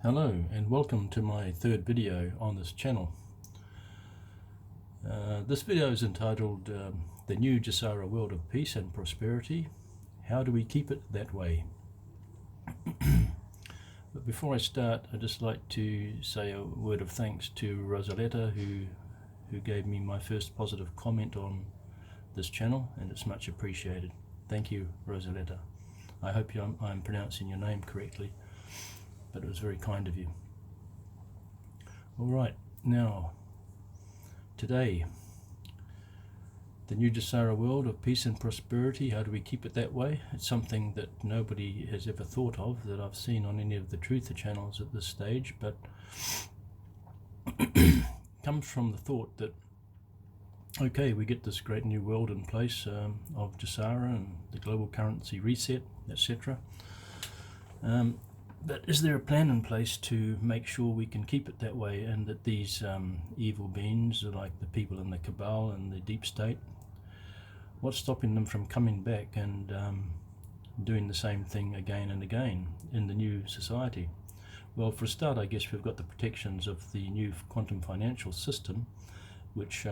Hello and welcome to my third video on this channel. This video is entitled The New GESARA World of Peace and Prosperity. How do we keep it that way? But before I start, I'd just like to say a word of thanks to Rosaletta who gave me my first positive comment on this channel, and it's much appreciated. Thank you, Rosaletta. I hope I'm pronouncing your name correctly, but it was very kind of you. Alright, now, today, the new GESARA world of peace and prosperity, how do we keep it that way? It's something that nobody has ever thought of, that I've seen on any of the Truther channels at this stage, but comes from the thought that, okay, we get this great new world in place of GESARA and the global currency reset, etc. But is there a plan in place to make sure we can keep it that way, and that these evil beings, like the people in the cabal and the deep state, what's stopping them from coming back and doing the same thing again and again in the new society? Well, for a start, I guess we've got the protections of the new quantum financial system, which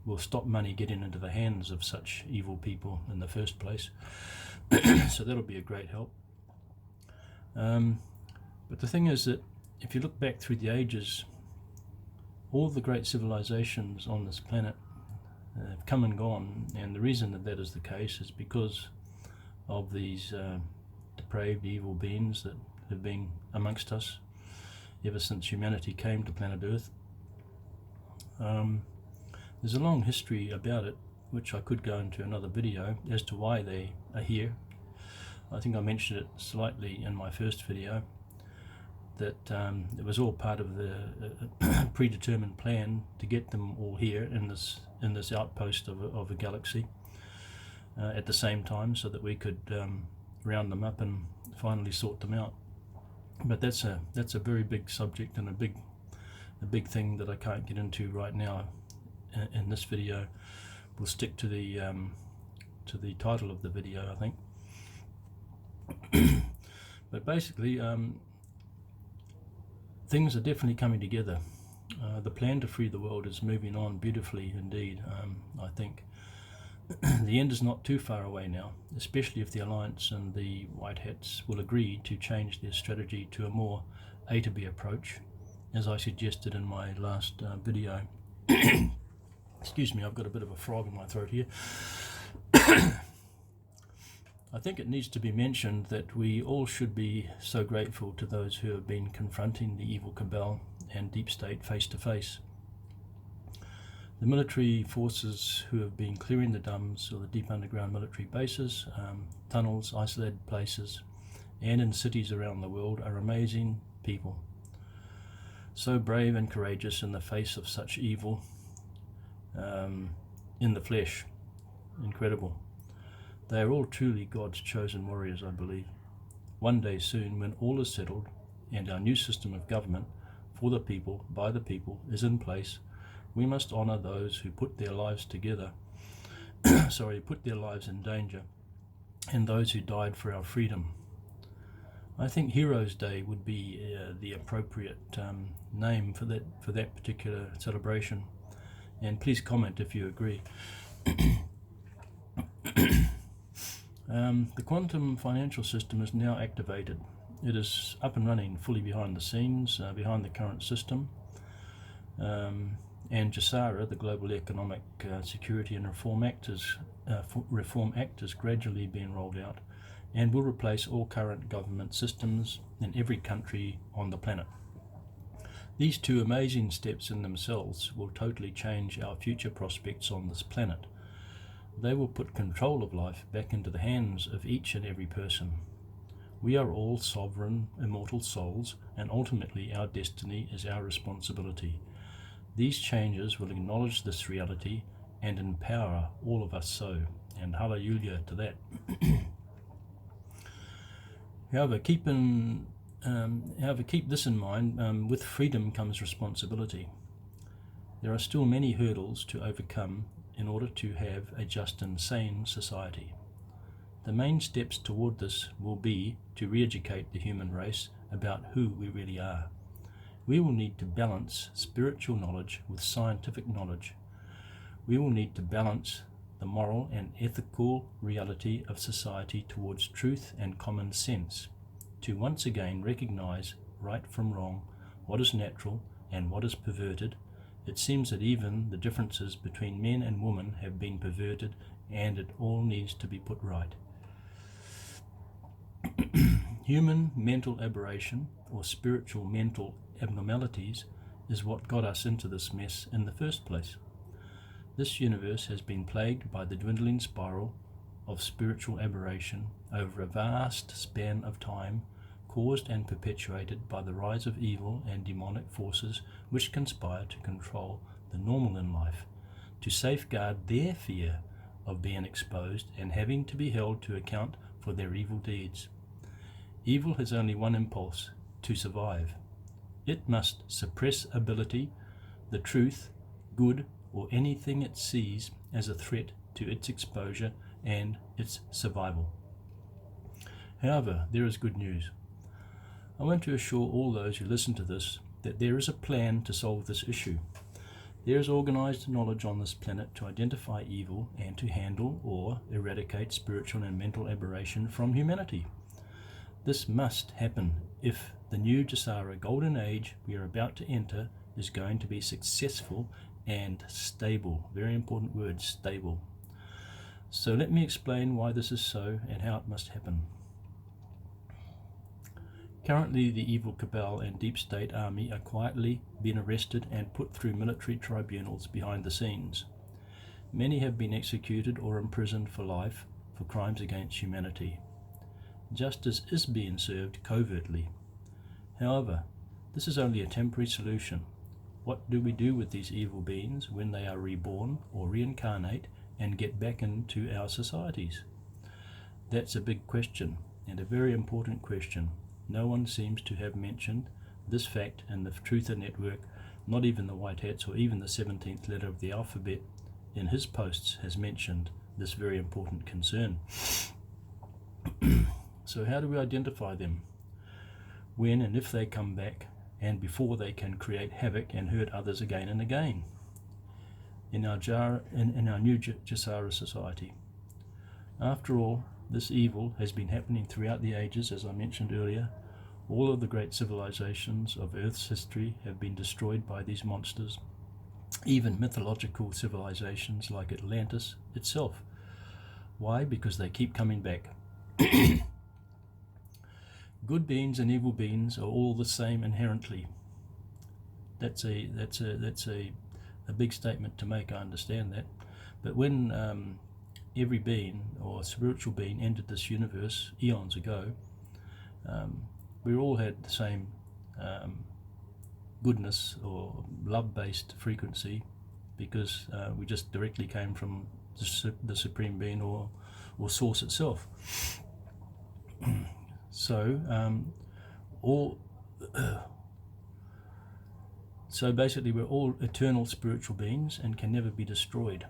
will stop money getting into the hands of such evil people in the first place. So that'll be a great help. But the thing is that if you look back through the ages, all the great civilizations on this planet have come and gone, and the reason that that is the case is because of these depraved evil beings that have been amongst us ever since humanity came to planet Earth. There's a long history about it, which I could go into another video as to why they are here. I think I mentioned it slightly in my first video, that it was all part of the predetermined plan to get them all here in this outpost of a galaxy at the same time, so that we could round them up and finally sort them out. But that's a very big subject and a big thing that I can't get into right now in this video. We'll stick to the title of the video, I think. But basically, things are definitely coming together. The plan to free the world is moving on beautifully indeed. I think the end is not too far away now, especially if the Alliance and the White Hats will agree to change their strategy to a more A to B approach, as I suggested in my last video. Excuse me, I've got a bit of a frog in my throat here. I think it needs to be mentioned that we all should be so grateful to those who have been confronting the evil cabal and deep state face to face. The military forces who have been clearing the dumps or the deep underground military bases, tunnels, isolated places, and in cities around the world are amazing people. So brave and courageous in the face of such evil in the flesh. Incredible. They are all truly God's chosen warriors, I believe. One day soon, when all is settled and our new system of government for the people, by the people, is in place, we must honour those who put their lives together, put their lives in danger, and those who died for our freedom. I think Heroes Day would be the appropriate name for that particular celebration, and please comment if you agree. The quantum financial system is now activated. It is up and running fully behind the scenes, behind the current system. And GESARA, the Global Economic Security and Reform Act, is gradually being rolled out and will replace all current government systems in every country on the planet. These two amazing steps in themselves will totally change our future prospects on this planet. They will put control of life back into the hands of each and every person. We are all sovereign, immortal souls, and ultimately our destiny is our responsibility. These changes will acknowledge this reality and empower all of us so, and hallelujah to that. However, keep this in mind, with freedom comes responsibility. There are still many hurdles to overcome in order to have a just and sane society. The main steps toward this will be to re-educate the human race about who we really are. We will need to balance spiritual knowledge with scientific knowledge. We will need to balance the moral and ethical reality of society towards truth and common sense, to once again recognize right from wrong, what is natural and what is perverted. It seems that even the differences between men and women have been perverted, and it all needs to be put right. Human mental aberration, or spiritual mental abnormalities, is what got us into this mess in the first place. This universe has been plagued by the dwindling spiral of spiritual aberration over a vast span of time, caused and perpetuated by the rise of evil and demonic forces which conspire to control the normal in life, to safeguard their fear of being exposed and having to be held to account for their evil deeds. Evil has only one impulse: to survive. It must suppress ability, the truth, good, or anything it sees as a threat to its exposure and its survival. However, there is good news. I want to assure all those who listen to this that there is a plan to solve this issue. There is organized knowledge on this planet to identify evil and to handle or eradicate spiritual and mental aberration from humanity. This must happen if the new GESARA golden age we are about to enter is going to be successful and stable. Very important word, stable. So let me explain why this is so and how it must happen. Currently, the evil cabal and deep state army are quietly being arrested and put through military tribunals behind the scenes. Many have been executed or imprisoned for life for crimes against humanity. Justice is being served covertly. However, this is only a temporary solution. What do we do with these evil beings when they are reborn or reincarnate and get back into our societies? That's a big question, and a very important question. No one seems to have mentioned this fact in the Truther Network. Not even the White Hats or even the 17th letter of the alphabet in his posts has mentioned this very important concern. So how do we identify them? When and if they come back, and before they can create havoc and hurt others again and again in our new GESARA society. After all, this evil has been happening throughout the ages, as I mentioned earlier. All of the great civilizations of Earth's history have been destroyed by these monsters, even mythological civilizations like Atlantis itself. Why? Because they keep coming back. Good beings and evil beings are all the same inherently. That's a big statement to make, I understand that. But when every being or spiritual being entered this universe eons ago, we all had the same goodness or love-based frequency, because we just directly came from the Supreme Being or Source itself. So basically we're all eternal spiritual beings and can never be destroyed.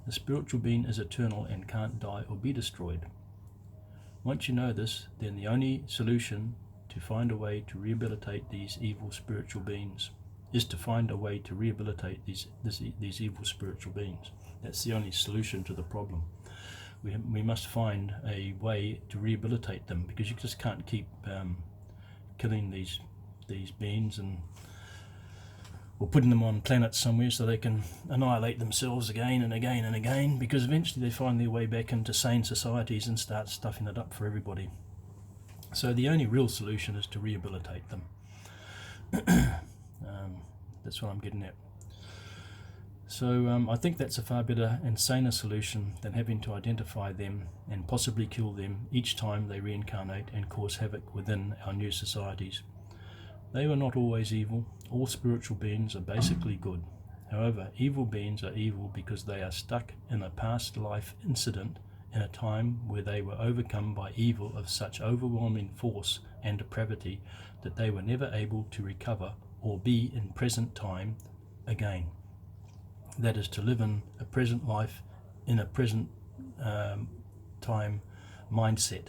The spiritual being is eternal and can't die or be destroyed. Once you know this, then the only solution to find a way to rehabilitate these evil spiritual beings is to find a way to rehabilitate these evil spiritual beings. That's the only solution to the problem. We must find a way to rehabilitate them, because you just can't keep killing these beings or putting them on planets somewhere so they can annihilate themselves again and again and again, because eventually they find their way back into sane societies and start stuffing it up for everybody. So the only real solution is to rehabilitate them. That's what I'm getting at. So I think that's a far better and saner solution than having to identify them and possibly kill them each time they reincarnate and cause havoc within our new societies. They were not always evil. All spiritual beings are basically good. However, evil beings are evil because they are stuck in a past life incident in a time where they were overcome by evil of such overwhelming force and depravity that they were never able to recover or be in present time again. That is, to live in a present life in a present time mindset.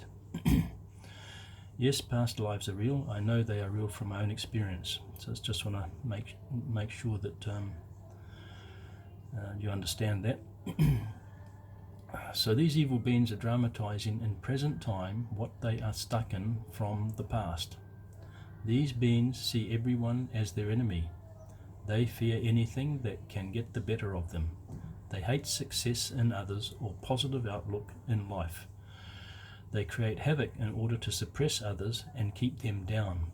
Yes, past lives are real. I know they are real from my own experience. So I just want to make sure that you understand that. So these evil beings are dramatizing in present time what they are stuck in from the past. These beings see everyone as their enemy. They fear anything that can get the better of them. They hate success in others or positive outlook in life. They create havoc in order to suppress others and keep them down.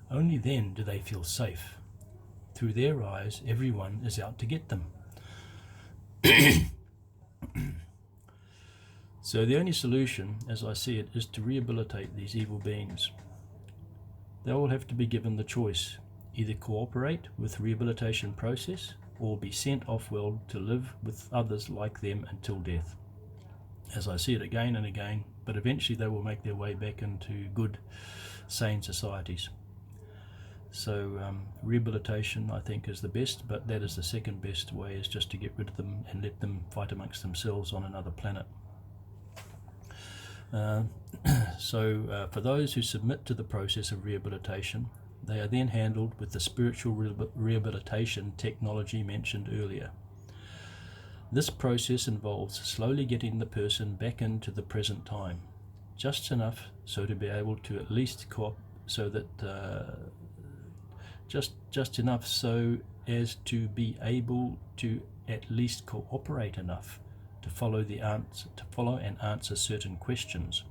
Only then do they feel safe. Through their eyes, everyone is out to get them. So the only solution, as I see it, is to rehabilitate these evil beings. They will have to be given the choice: either cooperate with the rehabilitation process or be sent off-world to live with others like them until death. As I see it again and again, but eventually they will make their way back into good, sane societies. So rehabilitation, I think, is the best, but that is the second best way, is just to get rid of them and let them fight amongst themselves on another planet. For those who submit to the process of rehabilitation, they are then handled with the spiritual rehabilitation technology mentioned earlier. This process involves slowly getting the person back into the present time, just enough so to be able to at least just enough so as to be able to at least cooperate enough to follow and answer certain questions,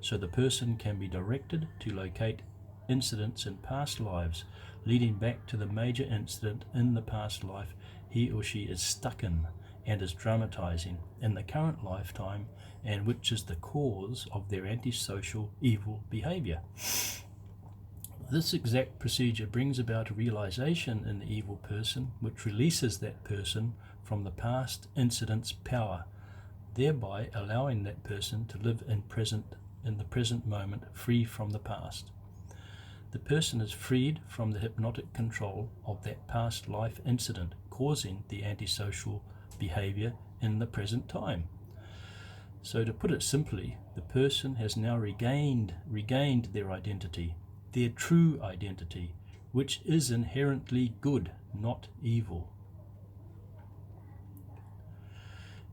so the person can be directed to locate incidents in past lives leading back to the major incident in the past life he or she is stuck in and is dramatizing in the current lifetime, and which is the cause of their antisocial evil behavior. This exact procedure brings about a realization in the evil person, which releases that person from the past incident's power, thereby allowing that person to live in the present moment, free from the past. The person is freed from the hypnotic control of that past life incident, causing the antisocial behavior in the present time. So to put it simply, the person has now regained their identity, their true identity, which is inherently good, not evil.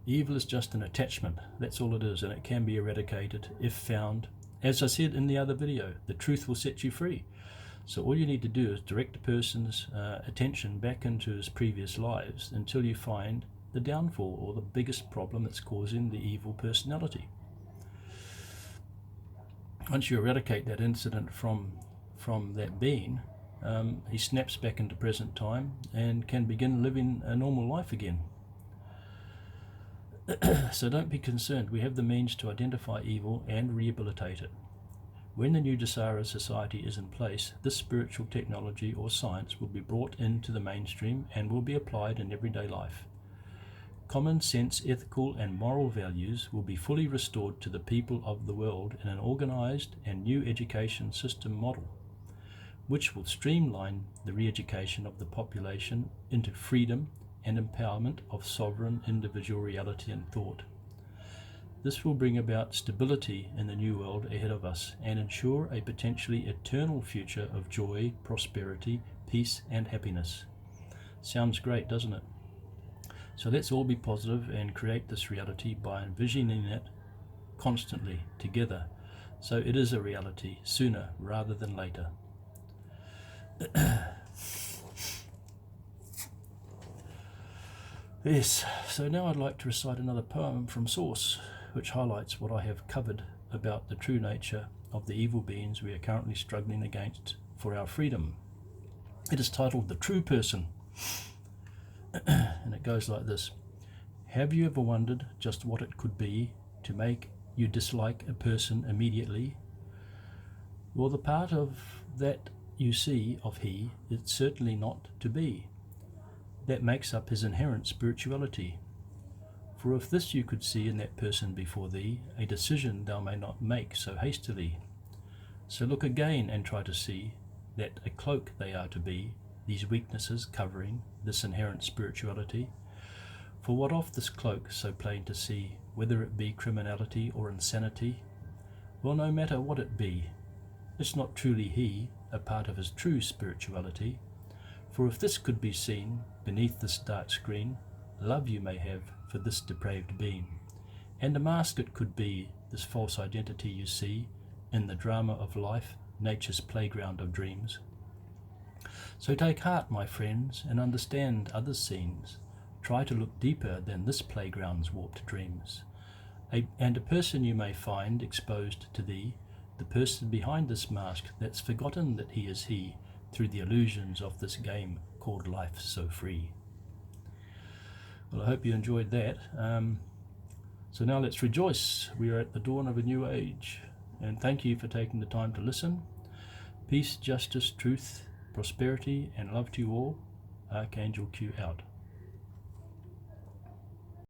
Evil is just an attachment, that's all it is, and it can be eradicated if found. As I said in the other video, the truth will set you free. So all you need to do is direct a person's attention back into his previous lives until you find the downfall or the biggest problem that's causing the evil personality. Once you eradicate that incident from that being, he snaps back into present time and can begin living a normal life again. So don't be concerned, we have the means to identify evil and rehabilitate it. When the new GESARA society is in place, this spiritual technology or science will be brought into the mainstream and will be applied in everyday life. Common sense, ethical and moral values will be fully restored to the people of the world in an organized and new education system model, which will streamline the re-education of the population into freedom and empowerment of sovereign individual reality and thought. This will bring about stability in the new world ahead of us and ensure a potentially eternal future of joy, prosperity, peace and happiness. Sounds great, doesn't it? So let's all be positive and create this reality by envisioning it constantly together, so it is a reality sooner rather than later. Yes, so now I'd like to recite another poem from Source, which highlights what I have covered about the true nature of the evil beings we are currently struggling against for our freedom. It is titled The True Person, and it goes like this. Have you ever wondered just what it could be to make you dislike a person immediately? Well, the part of that you see of he is certainly not to be. That makes up his inherent spirituality. For if this you could see in that person before thee, a decision thou may not make so hastily. So look again and try to see that a cloak they are to be, these weaknesses covering this inherent spirituality. For what of this cloak so plain to see, whether it be criminality or insanity? Well, no matter what it be, it's not truly he, a part of his true spirituality. For if this could be seen beneath this dark screen, love you may have for this depraved being, and a mask it could be, this false identity you see in the drama of life, nature's playground of dreams. So take heart, my friends, and understand other scenes. Try to look deeper than this playground's warped dreams. And a person you may find exposed to thee, the person behind this mask that's forgotten that he is he, through the illusions of this game called life so free. Well, I hope you enjoyed that. So now let's rejoice. We are at the dawn of a new age. And thank you for taking the time to listen. Peace, justice, truth, prosperity, and love to you all. Archangel Q out.